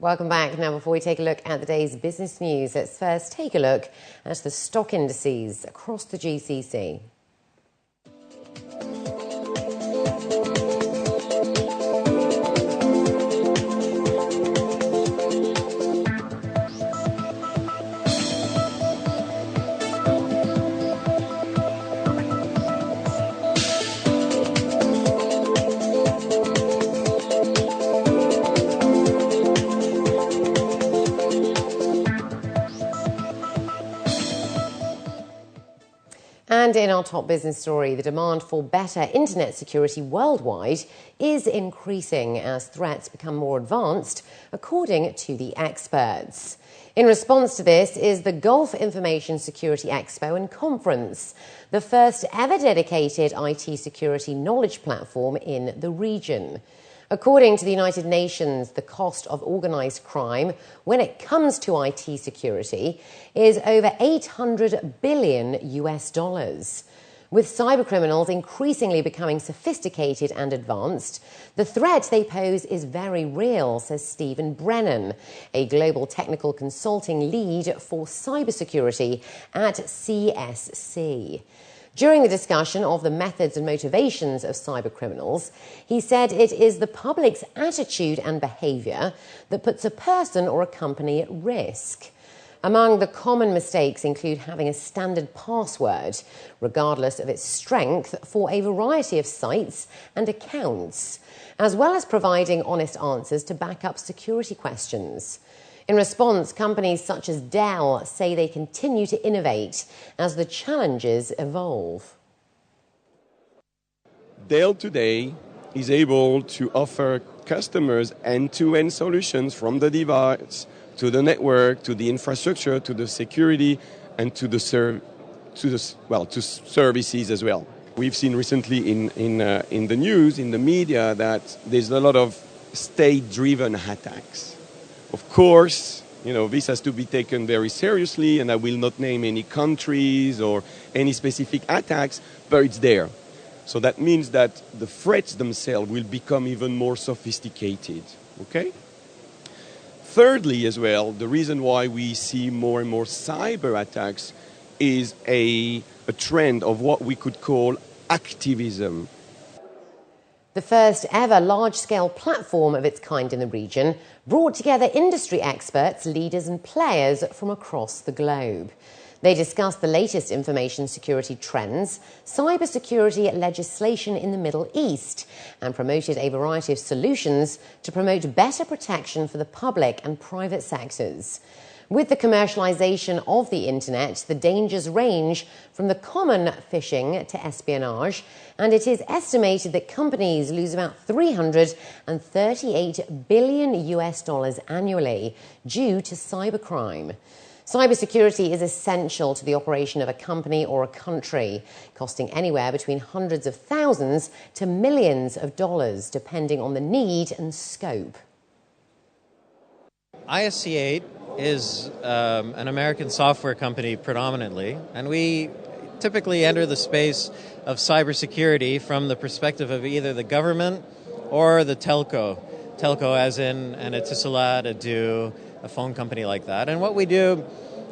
Welcome back. Now, before we take a look at the day's business news, let's first take a look at the stock indices across the GCC. And in our top business story, the demand for better internet security worldwide is increasing as threats become more advanced, according to the experts. In response to this is the Gulf Information Security Expo and Conference, the first ever dedicated IT security knowledge platform in the region. According to the United Nations, the cost of organised crime when it comes to IT security is over $800 billion. With cybercriminals increasingly becoming sophisticated and advanced, the threat they pose is very real, says Stephen Brennan, a global technical consulting lead for cybersecurity at CSC. During the discussion of the methods and motivations of cybercriminals, he said it is the public's attitude and behaviour that puts a person or a company at risk. Among the common mistakes include having a standard password, regardless of its strength, for a variety of sites and accounts, as well as providing honest answers to back up security questions. In response, companies such as Dell say they continue to innovate as the challenges evolve. Dell today is able to offer customers end-to-end solutions from the device to the network, to the infrastructure, to the security, and to services as well. We've seen recently in the news, in the media, that there's a lot of state-driven attacks. Of course, this has to be taken very seriously, and I will not name any countries or any specific attacks, but it's there. So that means that the threats themselves will become even more sophisticated, okay? Thirdly, as well, the reason why we see more and more cyber attacks is a trend of what we could call activism. The first ever large-scale platform of its kind in the region brought together industry experts, leaders and players from across the globe. They discussed the latest information security trends, cybersecurity legislation in the Middle East, and promoted a variety of solutions to promote better protection for the public and private sectors. With the commercialization of the internet, the dangers range from the common phishing to espionage, and it is estimated that companies lose about $338 billion annually due to cybercrime. Cybersecurity is essential to the operation of a company or a country, costing anywhere between hundreds of thousands to millions of dollars, depending on the need and scope. ISC8 is an American software company predominantly, and we typically enter the space of cybersecurity from the perspective of either the government or the telco. Telco as in an Etisalat, a DEWA, a phone company like that. And what we do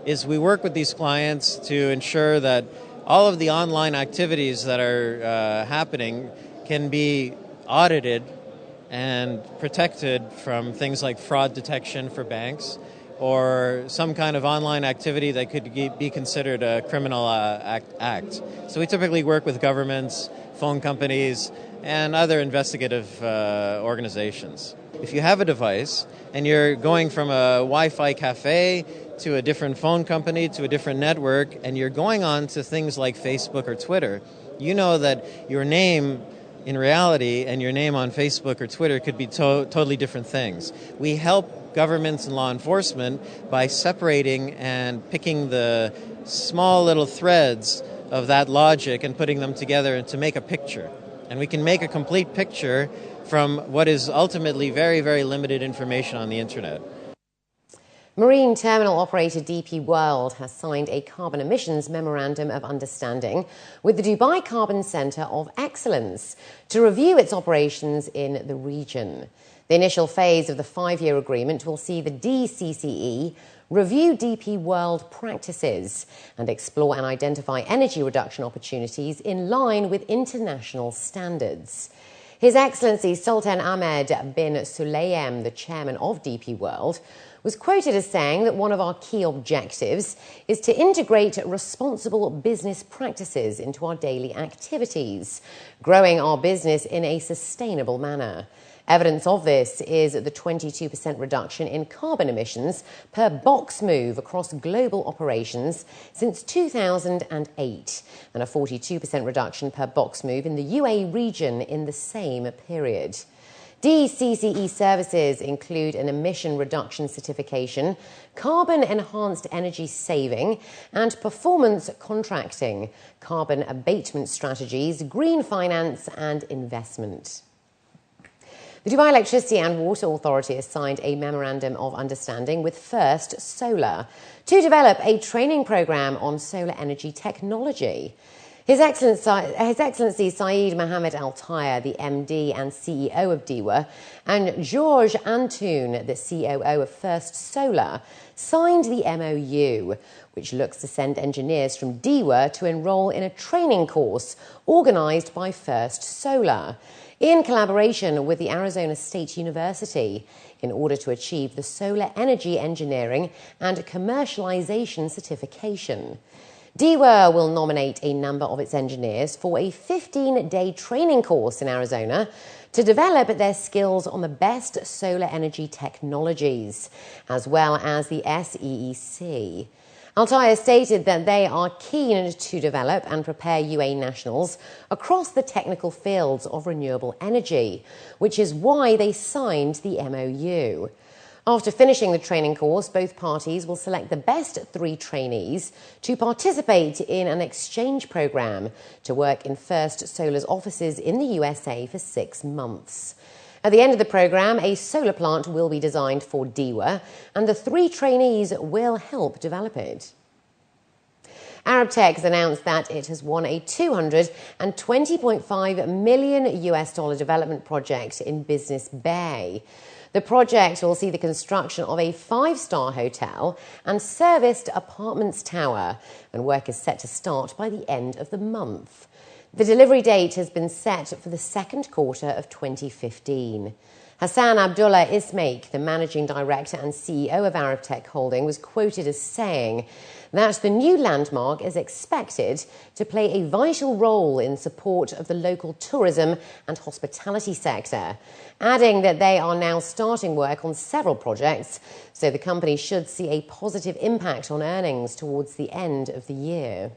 is we work with these clients to ensure that all of the online activities that are happening can be audited and protected from things like fraud detection for banks, or some kind of online activity that could be considered a criminal act. So we typically work with governments, phone companies, and other investigative organizations. If you have a device and you're going from a Wi-Fi cafe to a different phone company to a different network, and you're going on to things like Facebook or Twitter, you know that your name in reality and your name on Facebook or Twitter could be totally different things. We help governments and law enforcement by separating and picking the small little threads of that logic and putting them together to make a picture. And we can make a complete picture from what is ultimately very, very limited information on the internet. Marine terminal operator DP World has signed a carbon emissions memorandum of understanding with the Dubai Carbon Centre of Excellence to review its operations in the region. The initial phase of the 5-year agreement will see the DCCE review DP World practices and explore and identify energy reduction opportunities in line with international standards. His Excellency Sultan Ahmed bin Sulayem, the chairman of DP World, was quoted as saying that one of our key objectives is to integrate responsible business practices into our daily activities, growing our business in a sustainable manner. Evidence of this is the 22% reduction in carbon emissions per box move across global operations since 2008, and a 42% reduction per box move in the UAE region in the same period. DCCE services include an emission reduction certification, carbon-enhanced energy saving and performance contracting, carbon abatement strategies, green finance and investment. The Dubai Electricity and Water Authority has signed a memorandum of understanding with First Solar to develop a training program on solar energy technology. His Excellency Saeed Mohammed Al Taya, the MD and CEO of DEWA, and Georges Antoun, the COO of First Solar, signed the MOU, which looks to send engineers from DEWA to enrol in a training course organised by First Solar, in collaboration with the Arizona State University, in order to achieve the Solar Energy Engineering and Commercialization certification. DEWA will nominate a number of its engineers for a 15-day training course in Arizona to develop their skills on the best solar energy technologies, as well as the SEEC. Al-Taya stated that they are keen to develop and prepare UAE nationals across the technical fields of renewable energy, which is why they signed the MOU. After finishing the training course, both parties will select the best 3 trainees to participate in an exchange program to work in First Solar's offices in the USA for 6 months. At the end of the program, a solar plant will be designed for DEWA, and the 3 trainees will help develop it. Arabtec has announced that it has won a $220.5 million development project in Business Bay. The project will see the construction of a 5-star hotel and serviced apartments tower, and work is set to start by the end of the month. The delivery date has been set for the second quarter of 2015. Hassan Abdullah Ismaik, the managing director and CEO of Arabtec Holding, was quoted as saying that the new landmark is expected to play a vital role in support of the local tourism and hospitality sector, adding that they are now starting work on several projects, so the company should see a positive impact on earnings towards the end of the year.